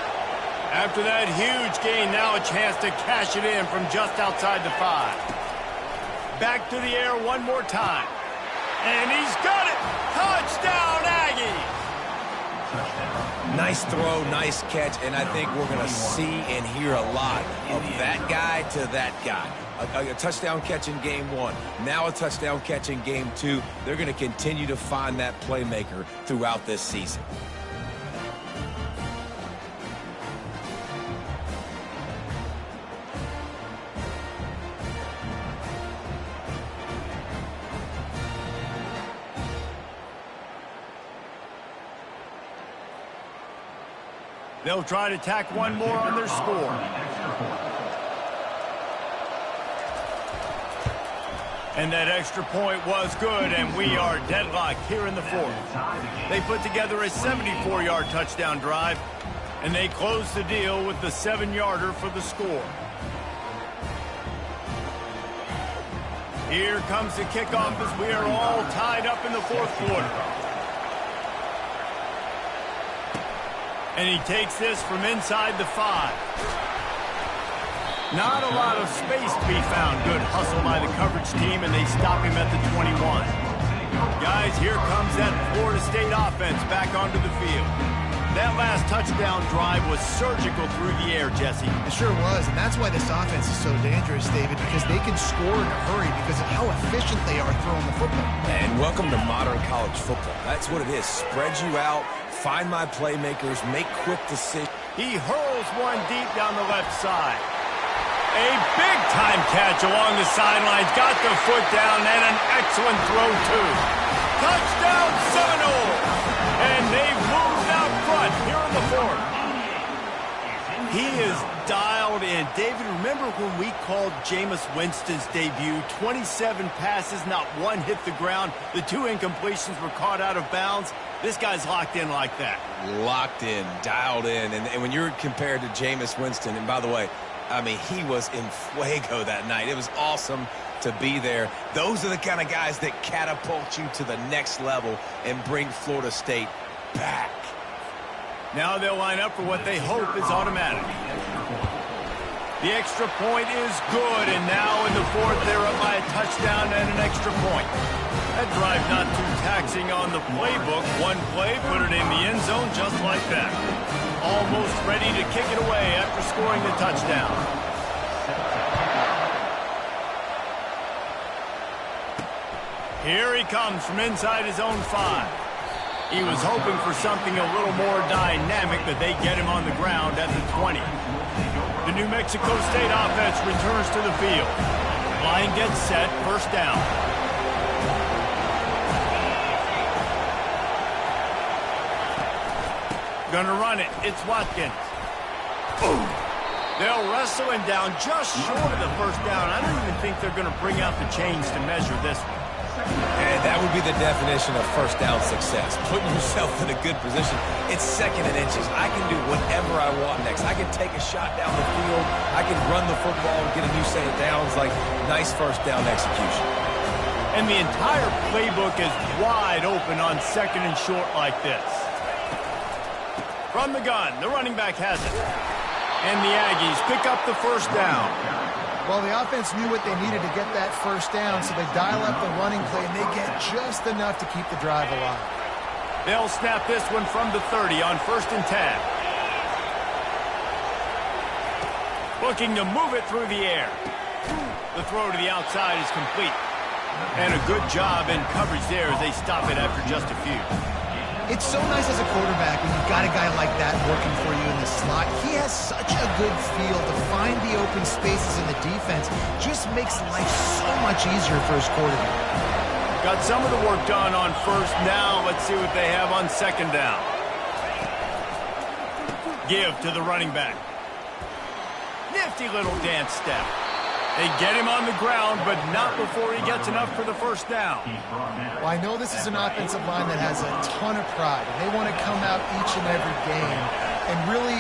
After that huge gain, now a chance to cash it in from just outside the 5. Back to the air one more time. And he's got it! Touchdown, Aggies! Nice throw, nice catch, and I think we're going to see and hear a lot of that guy to that guy. A touchdown catch in game 1, now a touchdown catch in game 2. They're going to continue to find that playmaker throughout this season. They'll try to tack one more on their score. And that extra point was good, and we are deadlocked here in the 4th. They put together a 74-yard touchdown drive, and they close the deal with the 7-yarder for the score. Here comes the kickoff as we are all tied up in the fourth quarter. And he takes this from inside the 5. Not a lot of space to be found. Good hustle by the coverage team, and they stop him at the 21. Guys, here comes that Florida State offense back onto the field. That last touchdown drive was surgical through the air, Jesse. It sure was, and that's why this offense is so dangerous, David, because they can score in a hurry because of how efficient they are throwing the football. And welcome to modern college football. That's what it is. Spread you out, find my playmakers, make quick decisions. He hurls one deep down the left side. A big-time catch along the sidelines. Got the foot down, and an excellent throw, too. Touchdown, Seminoles! And they've moved out front here in the fourth. He is dialed in. David, remember when we called Jameis Winston's debut? 27 passes, not one hit the ground. The 2 incompletions were caught out of bounds. This guy's locked in like that. Locked in, dialed in. And when you're compared to Jameis Winston, and by the way, I mean, he was in fuego that night. It was awesome to be there. Those are the kind of guys that catapult you to the next level and bring Florida State back. Now they'll line up for what they hope is automatic. The extra point is good, and now in the fourth, they're up by a touchdown and an extra point. That drive not too taxing on the playbook. One play, put it in the end zone just like that. Almost ready to kick it away after scoring the touchdown. Here he comes from inside his own 5. He was hoping for something a little more dynamic, but they get him on the ground at the 20. The New Mexico State offense returns to the field. Line gets set, first down. Gonna run it. It's Watkins. Boom. They'll wrestle him down just short of the first down. I don't even think they're going to bring out the chains to measure this one. And that would be the definition of first down success. Putting yourself in a good position. It's second and inches. I can do whatever I want next. I can take a shot down the field. I can run the football and get a new set of downs. Like, nice first down execution. And the entire playbook is wide open on second and short like this. From the gun, the running back has it. And the Aggies pick up the first down. Well, the offense knew what they needed to get that first down, so they dial up the running play, and they get just enough to keep the drive alive. They'll snap this one from the 30 on 1st and 10. Looking to move it through the air. The throw to the outside is complete. And a good job in coverage there as they stop it after just a few. It's so nice as a quarterback when you've got a guy like that working for you in the slot. He has such a good feel to find the open spaces in the defense. Just makes life so much easier for his quarterback. Got some of the work done on first. Now let's see what they have on second down. Give to the running back. Nifty little dance step. They get him on the ground, but not before he gets enough for the first down. Well, I know this is an offensive line that has a ton of pride, and they want to come out each and every game and really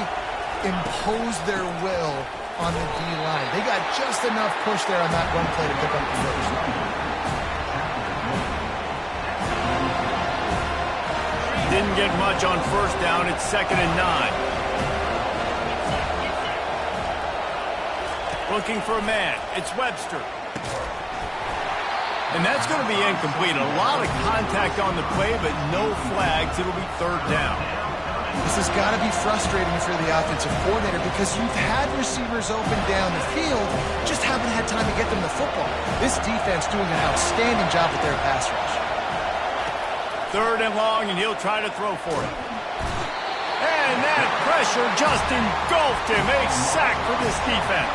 impose their will on the D-line. They got just enough push there on that run play to pick up the first. Didn't get much on first down. It's 2nd and 9. Looking for a man. It's Webster. And that's going to be incomplete. A lot of contact on the play, but no flags. It'll be 3rd down. This has got to be frustrating for the offensive coordinator because you've had receivers open down the field, just haven't had time to get them the football. This defense doing an outstanding job with their pass rush. 3rd and long, and he'll try to throw for it. And that pressure just engulfed him. A sack for this defense.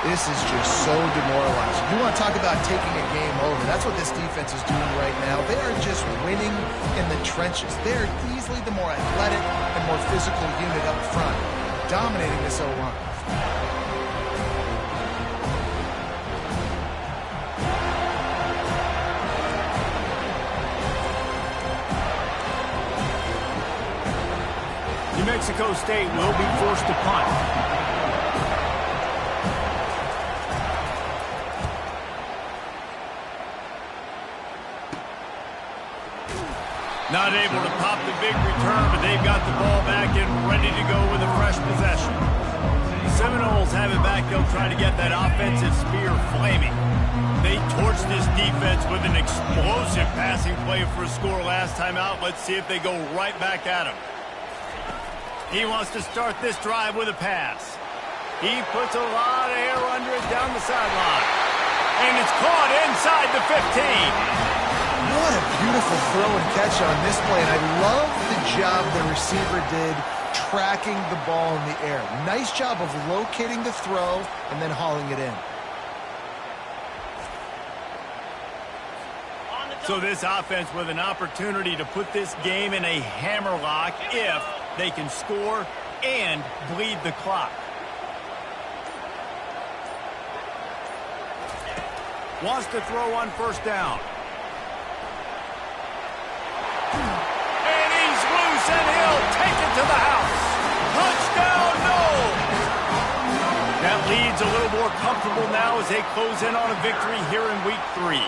This is just so demoralizing. You want to talk about taking a game over. That's what this defense is doing right now. They are just winning in the trenches. They're easily the more athletic and more physical unit up front, dominating this O-line. New Mexico State will be forced to punt. Not able to pop the big return, but they've got the ball back and ready to go with a fresh possession. The Seminoles have it back. They'll try to get that offensive spear flaming. They torched this defense with an explosive passing play for a score last time out. Let's see if they go right back at him. He wants to start this drive with a pass. He puts a lot of air under it down the sideline. And it's caught inside the 15. What a beautiful throw and catch on this play, and I love the job the receiver did tracking the ball in the air. Nice job of locating the throw and then hauling it in. So this offense with an opportunity to put this game in a hammerlock if they can score and bleed the clock. Wants to throw on first down. And he's loose, and he'll take it to the house. Touchdown, Noles! That lead's a little more comfortable now as they close in on a victory here in week 3.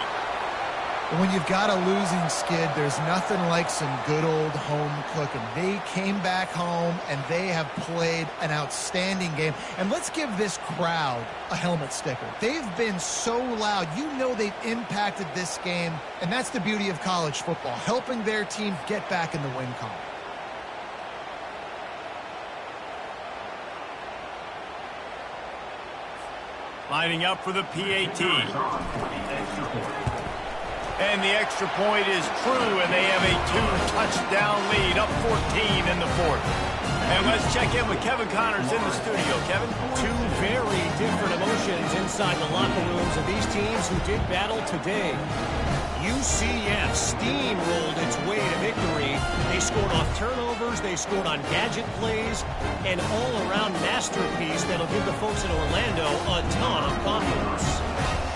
When you've got a losing skid, there's nothing like some good old home cooking. They came back home, and they have played an outstanding game. And let's give this crowd a helmet sticker. They've been so loud. You know they've impacted this game, and that's the beauty of college football, helping their team get back in the win column. Lining up for the PAT. And the extra point is true, and they have a 2-touchdown lead, up 14 in the fourth. And let's check in with Kevin Connors in the studio. Kevin? Two very different emotions inside the locker rooms of these teams who did battle today. UCF steamrolled its way to victory. They scored off turnovers, they scored on gadget plays, an all-around masterpiece that'll give the folks in Orlando a ton of confidence.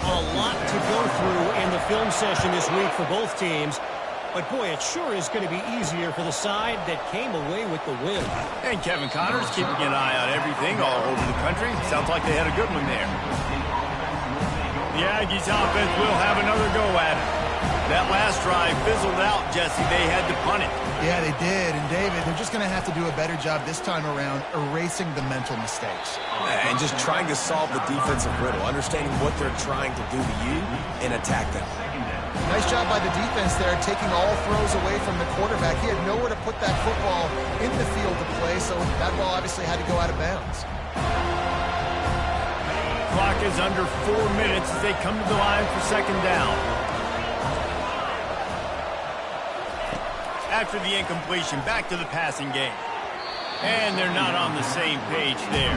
A lot to go through in the film session this week for both teams. But, boy, it sure is going to be easier for the side that came away with the win. And Kevin Connors keeping an eye on everything all over the country. Sounds like they had a good one there. The Aggies offense will have another go at it. That last drive fizzled out, Jesse. They had to punt it. Yeah, they did. And, David, they're just going to have to do a better job this time around erasing the mental mistakes. And just trying to solve the defensive riddle, understanding what they're trying to do to you and attack them. Nice job by the defense there, taking all throws away from the quarterback. He had nowhere to put that football in the field to play, so that ball obviously had to go out of bounds. Clock is under 4 minutes as they come to the line for second down. After the incompletion, back to the passing game. And they're not on the same page there.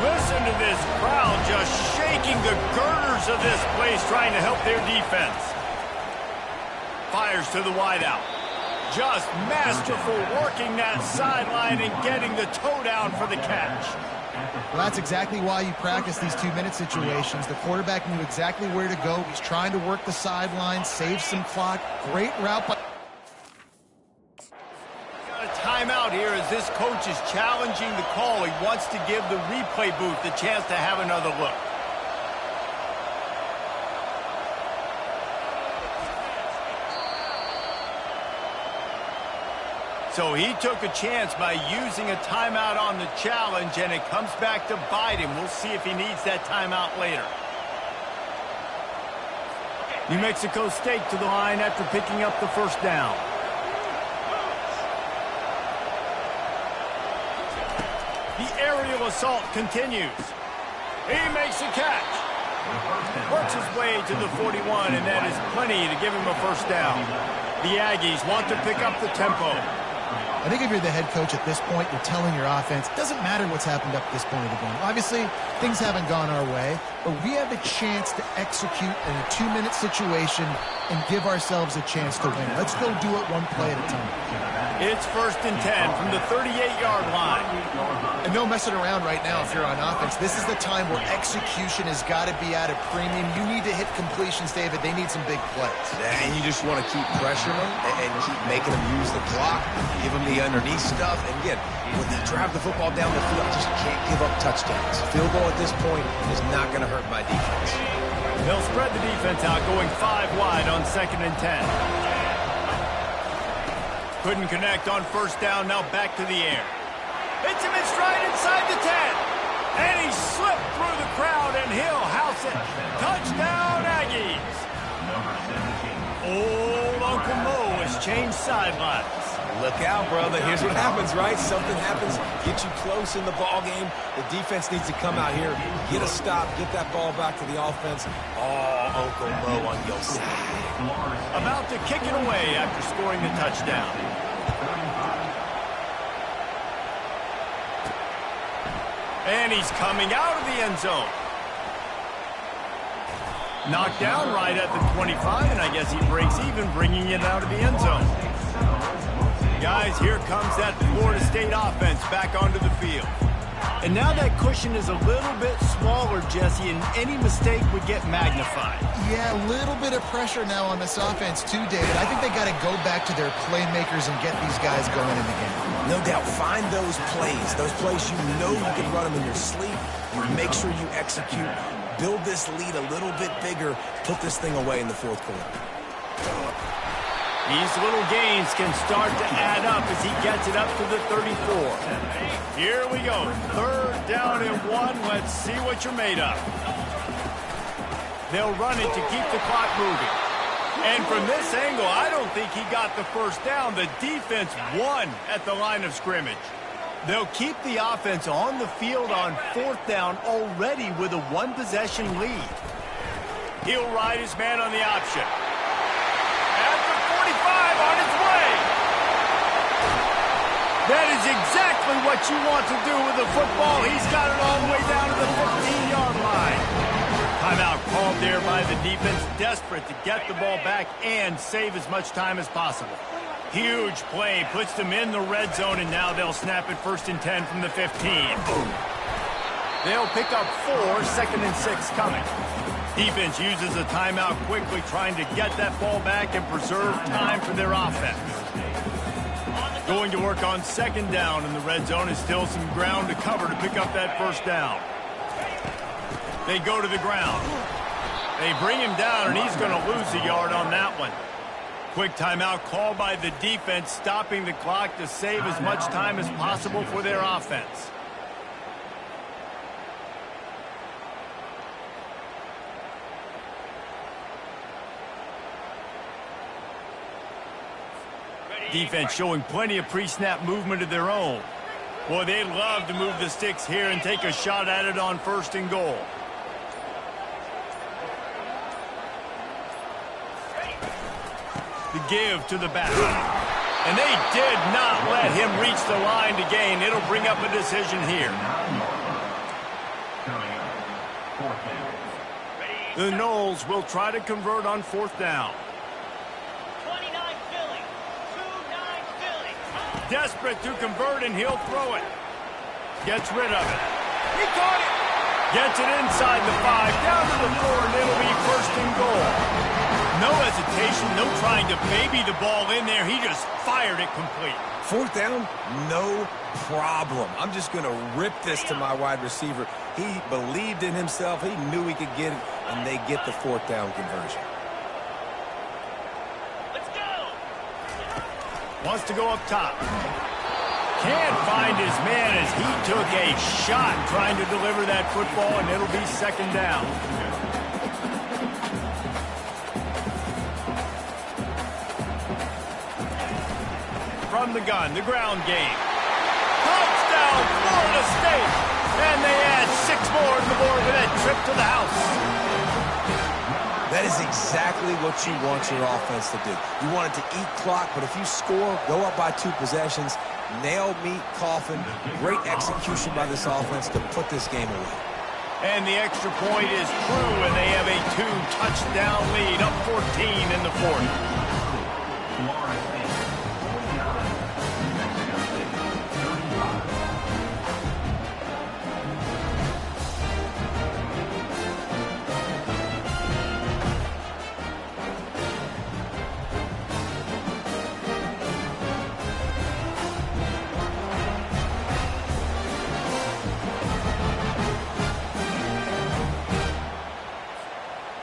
Listen to this crowd just shaking the girders of this place, trying to help their defense. Fires to the wideout. Just masterful working that sideline and getting the toe down for the catch. Well, that's exactly why you practice these 2-minute situations. The quarterback knew exactly where to go. He's trying to work the sideline, save some clock. Great route by... Got a timeout here as this coach is challenging the call. He wants to give the replay booth the chance to have another look. So he took a chance by using a timeout on the challenge, and it comes back to bite him. We'll see if he needs that timeout later. New Mexico State to the line after picking up the first down. The aerial assault continues. He makes a catch. Works his way to the 41, and that is plenty to give him a first down. The Aggies want to pick up the tempo. I think if you're the head coach at this point, you're telling your offense, it doesn't matter what's happened up to this point of the game. Obviously, things haven't gone our way, but we have a chance to execute in a 2-minute situation and give ourselves a chance to win. Let's go do it one play at a time. It's 1st and 10 from the 38-yard line. And no messing around right now if you're on offense. This is the time where execution has got to be at a premium. You need to hit completions, David. They need some big plays. And you just want to keep pressuring them and keep making them use the clock. Give them the the underneath stuff. And again, when they drive the football down the field, just can't give up touchdowns. Field goal at this point is not going to hurt my defense. They'll spread the defense out, going 5 wide on 2nd and 10. Couldn't connect on 1st down, now back to the air. Hits him in stride inside the 10. And he slipped through the crowd, and he'll house it. Touchdown, Aggies. Old Uncle Mo has changed sidelines. Look out, brother. Here's what happens, right? Something happens, get you close in the ball game. The defense needs to come out here, get a stop, get that ball back to the offense. Oh, Uncle Mo on your side. About to kick it away after scoring the touchdown. And he's coming out of the end zone. Knocked down right at the 25, and I guess he breaks even, bringing it out of the end zone. Guys, here comes that Florida State offense back onto the field. And now that cushion is a little bit smaller, Jesse, and any mistake would get magnified. Yeah, a little bit of pressure now on this offense too, David. I think they got to go back to their playmakers and get these guys going in the game. No doubt. Find those plays you know you can run them in your sleep. You make sure you execute. Build this lead a little bit bigger. Put this thing away in the 4th quarter. These little gains can start to add up as he gets it up to the 34. Here we go. 3rd down and 1. Let's see what you're made of. They'll run it to keep the clock moving. And from this angle, I don't think he got the 1st down. The defense won at the line of scrimmage. They'll keep the offense on the field on 4th down already with a 1-possession lead. He'll ride his man on the option. At the 45 on its way. That is exactly what you want to do with the football. He's got it all the way down to the 15-yard line. Timeout called there by the defense, desperate to get the ball back and save as much time as possible. Huge play, puts them in the red zone, and now they'll snap it 1st and 10 from the 15. They'll pick up 4, 2nd and 6 coming. Defense uses a timeout quickly, trying to get that ball back and preserve time for their offense. Going to work on 2nd down, and the red zone is still some ground to cover to pick up that 1st down. They go to the ground. They bring him down, and he's going to lose a yard on that one. Quick timeout called by the defense, stopping the clock to save as much time as possible for their offense. Defense showing plenty of pre-snap movement of their own. Boy, they'd love to move the sticks here and take a shot at it on 1st and goal. The give to the back. And they did not let him reach the line to gain. It'll bring up a decision here. The Noles will try to convert on 4th down. Desperate to convert, and he'll throw it. Gets rid of it. He caught it. Gets it inside the 5, down to the 4, and it'll be 1st and goal. No hesitation, no trying to baby the ball in there. He just fired it complete. 4th down, no problem. I'm just going to rip this to my wide receiver. He believed in himself. He knew he could get it, and they get the 4th down conversion. Wants to go up top. Can't find his man as he took a shot trying to deliver that football, and it'll be 2nd down. From the gun, the ground game. Touchdown, Florida State! And they add 6 more to the board with that trip to the house. That is exactly what you want your offense to do. You want it to eat clock, but if you score, go up by 2 possessions, nail, meet, coffin. Great execution by this offense to put this game away. And the extra point is true, and they have a 2-touchdown lead, up 14 in the 4th.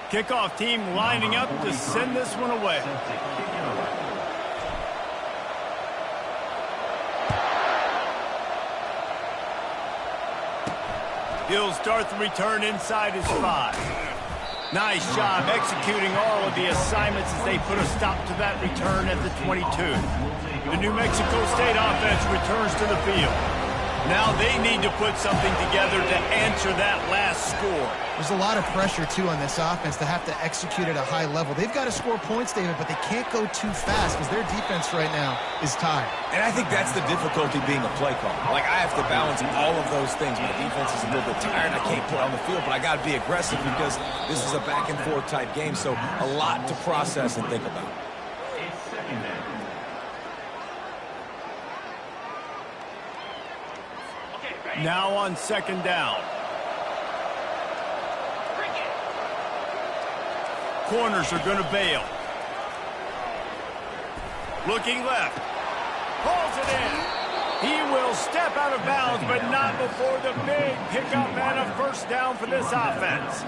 Kickoff team lining up to send this one away. He'll start the return inside his 5. Nice job executing all of the assignments as they put a stop to that return at the 22. The New Mexico State offense returns to the field. Now they need to put something together to answer that last score. There's a lot of pressure, too, on this offense to have to execute at a high level. They've got to score points, David, but they can't go too fast because their defense right now is tired. And I think that's the difficulty being a play caller. Like, I have to balance all of those things. My defense is a little bit tired. I can't put on the field, but I got to be aggressive because this is a back-and-forth type game, so a lot to process and think about. It's second down. Now on second down. Corners are going to bail. Looking left. Pulls it in. He will step out of bounds, but not before the big pickup and a first down for this offense.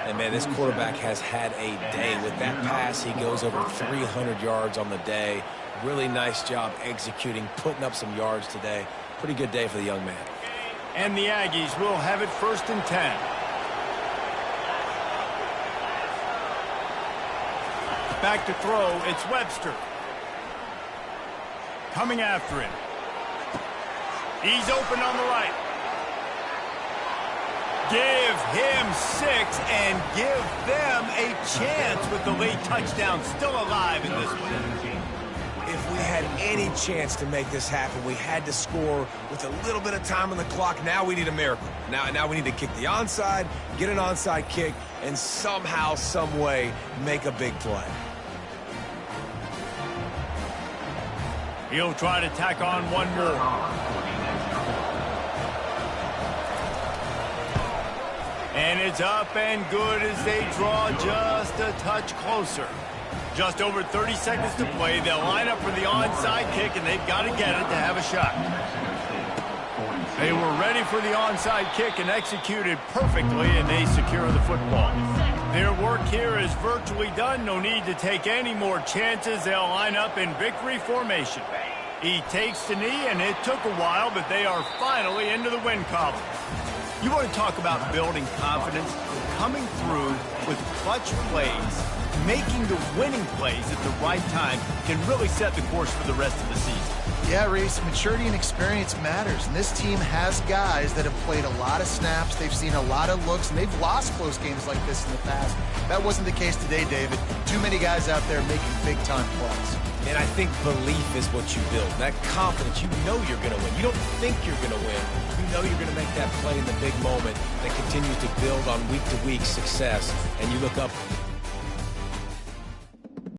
And, man, this quarterback has had a day. With that pass, he goes over 300 yards on the day. Really nice job executing, putting up some yards today. Pretty good day for the young man. And the Aggies will have it 1st and 10. Back to throw, it's Webster. Coming after him. He's open on the right. Give him 6 and give them a chance with the late touchdown still alive in this one. If we had any chance to make this happen, we had to score with a little bit of time on the clock. Now we need a miracle. Now we need to kick the onside, get an onside kick, and somehow, some way, make a big play. He'll try to tack on one more. And it's up and good as they draw just a touch closer. Just over 30 seconds to play. They'll line up for the onside kick, and they've got to get it to have a shot. They were ready for the onside kick and executed perfectly, and they secure the football. Their work here is virtually done. No need to take any more chances. They'll line up in victory formation. He takes the knee, and it took a while, but they are finally into the win column. You want to talk about building confidence? Coming through with clutch plays, making the winning plays at the right time can really set the course for the rest of the season. Yeah, Reese, maturity and experience matters, and this team has guys that have played a lot of snaps, they've seen a lot of looks, and they've lost close games like this in the past. That wasn't the case today, David. Too many guys out there making big-time plays. And I think belief is what you build. That confidence, you know you're going to win. You don't think you're going to win. You know you're going to make that play in the big moment that continues to build on week-to-week success. And you look up